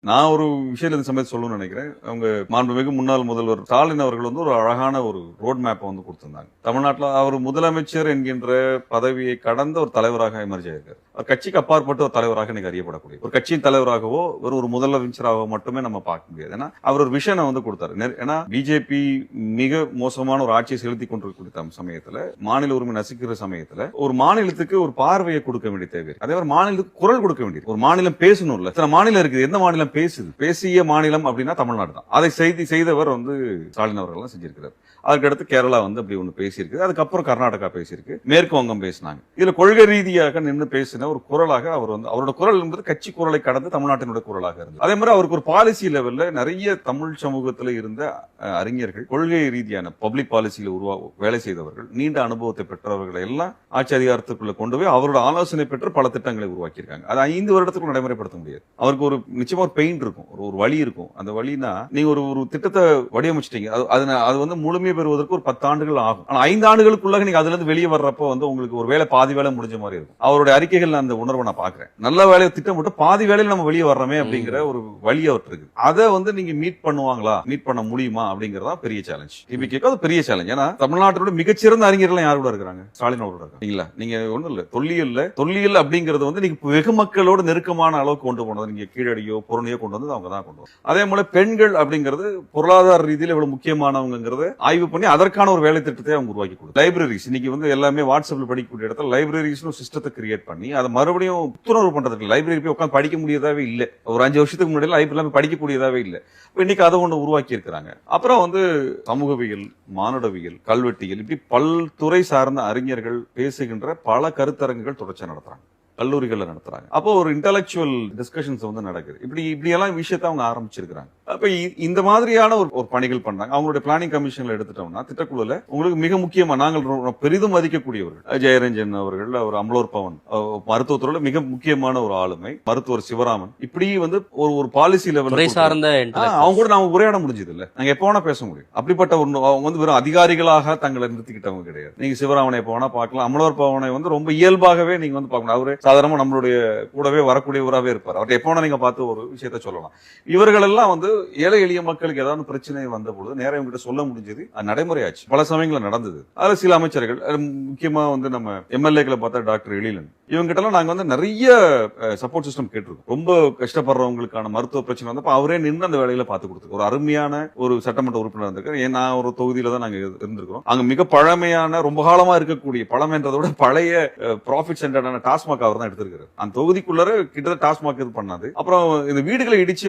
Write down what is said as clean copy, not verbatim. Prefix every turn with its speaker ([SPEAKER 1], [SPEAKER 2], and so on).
[SPEAKER 1] நான் ஒரு விஷயம் இந்த சமயத்தை சொல்லணும்னு நினைக்கிறேன். அவங்க மாண்புமிகு முன்னாள் முதல்வர் ஸ்டாலின் அவர்கள் வந்து ஒரு அழகான ஒரு ரோட் மேப்பை வந்து கொடுத்திருந்தாங்க. தமிழ்நாட்டில் அவர் முதலமைச்சர் என்கின்ற பதவியை கடந்த ஒரு தலைவராக எமர்ஜ் ஆயிருக்காரு. அவர் கட்சிக்கு அப்பாற்பட்ட ஒரு தலைவராக இன்னைக்கு அறியப்படக்கூடிய ஒரு கட்சியின் தலைவராகவோ ஒரு முதலமைச்சராகவோ மட்டுமே நம்ம பார்க்க முடியாது. ஏன்னா அவர் ஒரு விஷனை வந்து கொடுத்தாரு. ஏன்னா பிஜேபி மிக மோசமான ஒரு ஆட்சியை செலுத்தி கொண்டிருக்கிற சமயத்துல, மாநில உரிமை நசுக்கிற சமயத்துல ஒரு மாநிலத்துக்கு ஒரு பார்வையை கொடுக்க வேண்டிய தேவை. அதே மாதிரி மாநிலத்துக்கு குரல் கொடுக்க வேண்டியது. ஒரு மாநிலம் பேசணும்ல. இத்தனை மாநிலம் இருக்குது, எந்த மாநிலம் பேசுது? பேசிய மாநிலம் அப்படின்னா தமிழ்நாடு தான். அதை செய்தவர் வந்து ஸ்டாலின் அவர்கள் செஞ்சிருக்கிறார். அதுக்கடுத்து கேரளா வந்து அப்படி ஒண்ணு பேசியிருக்கு. அதுக்கப்புறம் கர்நாடகா பேசியிருக்கு. மேற்கு வங்கம் பேசினாங்க. இதுல கொள்கை ரீதியாக நின்று பேசின ஒரு குரலாக அவர் வந்து, அவரோட குரல் என்பது கட்சி குரலை கடந்து தமிழ்நாட்டினுடைய குரலாக இருந்தது. அதே மாதிரி அவருக்கு ஒரு பாலிசி லெவல்ல நிறைய தமிழ் சமூகத்தில் இருந்த அறிஞர்கள், கொள்கை ரீதியான பப்ளிக் பாலிசியில வேலை செய்தவர்கள், நீண்ட அனுபவத்தை பெற்றவர்களை எல்லாம் ஆட்சி அதிகாரத்துக்குள்ள கொண்டு போய் அவரோட ஆலோசனை பெற்று பல திட்டங்களை உருவாக்கியிருக்காங்க. அது 5 வருடத்துக்குள்ள நடைமுறைப்படுத்த முடியாது. அவருக்கு ஒரு நிச்சயமா ஒரு பெயின் இருக்கும், ஒரு வலி இருக்கும். அந்த வலினா நீங்க ஒரு திட்டத்தை வடிவமைச்சிட்டீங்க, அது வந்து முழுமை பெறுவதற்கு ஒரு 10 ஆண்டுகள் ஆகும். ஆனா 5 ஆண்டுகளுக்குள்ள நீங்க அதுல இருந்து வெளியே வர்றப்போ வந்து உங்களுக்கு ஒரு வேலை பாதி வேலை முடிஞ்ச மாதிரி இருக்கும். அவருடைய அறிக்கைகள் அந்த உணர்வை நான் பாக்குறேன். நல்ல வேலையை திட்டமிட்டு பாதி வேலையில் நம்ம வெளியே வர்றோமே அப்படிங்கிற ஒரு வழி அவருக்கு இருக்கு. அதை வந்து நீங்க மீட் பண்ணுவாங்களா, மீட் பண்ண முடியுமா அப்படிங்கறதா பெரிய சேலஞ்ச். டிபிகேக்கு அது பெரிய சேலஞ்ச். ஏன்னா தமிழ்நாட்டோட மிகச்சிறந்த அறிஞர்கள் யார் கூட இருக்கிறாங்க? ஸ்டாலின் அவரோட இருக்காங்க. நீங்க ஒண்ணும் இல்ல, தொல்லியல் அப்படிங்கிறது வந்து நீங்க வெகு மக்களோட நெருக்கமான அளவுக்கு கொண்டு போனது. நீங்க கீழடியோ புறணியோ கொண்டு வந்து அவங்க தான் கொண்டு வரும். அதே போல பெண்கள் அப்படிங்கிறது பொருளாதார ரீதியில் எவ்வளவு முக்கியமானவங்கிறத ஆய்வு பண்ணி அதற்கான ஒரு வேலை திட்டத்தை அவங்க உருவாக்கி கொடுத்தாங்க. லைப்ரரிஸ் இன்னைக்கு வந்து எல்லாமே வாட்ஸ்அப்ல படிக்கக்கூடிய இடத்துல லைப்ரரிஸ் சிஸ்டத்தை கிரியேட் பண்ணி அதை மறுபடியும் புத்துணர்வு பண்றதுக்கு, லைப்ரரி போய் உட்காந்து படிக்க முடியாதவே இல்லை. ஒரு 5 வருஷத்துக்கு முன்னாடி லைப்ரரி படிக்கக்கூடியதாவே இல்லை. இன்னைக்கு அதை ஒன்று உருவாக்கி இருக்கிறாங்க. அப்புறம் வந்து சமூகவியல், மானுடவியல், கல்வெட்டியல், இப்படி பல்துறை சார்ந்த அறிஞர்கள் பேசுகின்ற பல கருத்தரங்குகள் தொடர்ச்சியா நடத்துறாங்க, கல்லூரிகள்ல நடத்துறாங்க. அப்போ ஒரு இன்டெலக்சுவல் டிஸ்கஷன்ஸ் வந்து நடக்குது. இப்படி எல்லாம் விஷயத்தை அவங்க ஆரம்பிச்சிருக்காங்க. அப்ப இந்த மாதிரியான ஒரு பணிகள் பண்றாங்க. அவங்களுடைய பிளானிங் கமிஷன்ல எடுத்துட்டோம்னா, திட்டக்குழுல உங்களுக்கு மிக முக்கியமா நாங்கள் பெரிதும் மதிக்கக்கூடியவர்கள் ஜெயரஞ்சன் அவர்கள், அவர் அமலோர் பவன், மருத்துவத்துறையில மிக முக்கியமான ஒரு ஆளுமை, மருத்துவர் சிவராமன், இப்படி வந்து ஒரு பாலிசி லெவல் சார்ந்த அவங்க கூட நாம உரையாட முடிஞ்சது இல்ல. நாங்க எப்ப வேணா பேச முடியும். அப்படிப்பட்ட அவங்க வந்து வெறும் அதிகாரிகளாக தங்களை நிறுத்திக்கிட்டவங்க கிடையாது. நீங்க சிவராமனை எப்ப வேணா பார்க்கலாம். அமலோர் பவனை வந்து ரொம்ப இயல்பாகவே நீங்க வந்து பார்க்கணும். அவரு சாதாரணமா நம்மளுடைய கூடவே வரக்கூடியவராகவே இருப்பார். அவர்கிட்ட எப்போ நீங்க பார்த்து ஒரு விஷயத்த சொல்லலாம். இவர்கள் எல்லாம் வந்து ஏழை எளிய மக்களுக்கு ஏதாவது பிரச்சனை வந்த பொழுது நேரம் இவங்க சொல்ல முடிஞ்சது. அது நடைமுறையாச்சு, பல சமயங்களில் நடந்தது. அதுல சில அமைச்சர்கள், முக்கியமா வந்து நம்ம எம்எல்ஏக்களை பார்த்தா டாக்டர் எழிலன், இவங்க கிட்ட எல்லாம் நாங்க வந்து நிறைய சப்போர்ட் சிஸ்டம் கேட்டிருக்கோம். ரொம்ப கஷ்டப்படுறவங்களுக்கான மருத்துவ பிரச்சனை வந்தப்ப அவரே நின்று அந்த வேலையில பார்த்து கொடுத்து ஒரு அருமையான ஒரு சட்டமன்ற உறுப்பினர் இருந்திருக்காரு. நான் ஒரு தொகுதியில தான் நாங்க இருந்திருக்கிறோம். அங்க மிக பழமையான, ரொம்ப காலமா இருக்கக்கூடிய, பழமைன்றதை விட பழைய ப்ராஃபிட் சென்டரான டாஸ்மாக் அவர் தான் எடுத்திருக்காரு. அந்த தொகுதிக்குள்ள கிட்டத்தட்ட டாஸ்மாக் இது பண்ணாது. அப்புறம் இந்த வீடுகளை இடிச்சு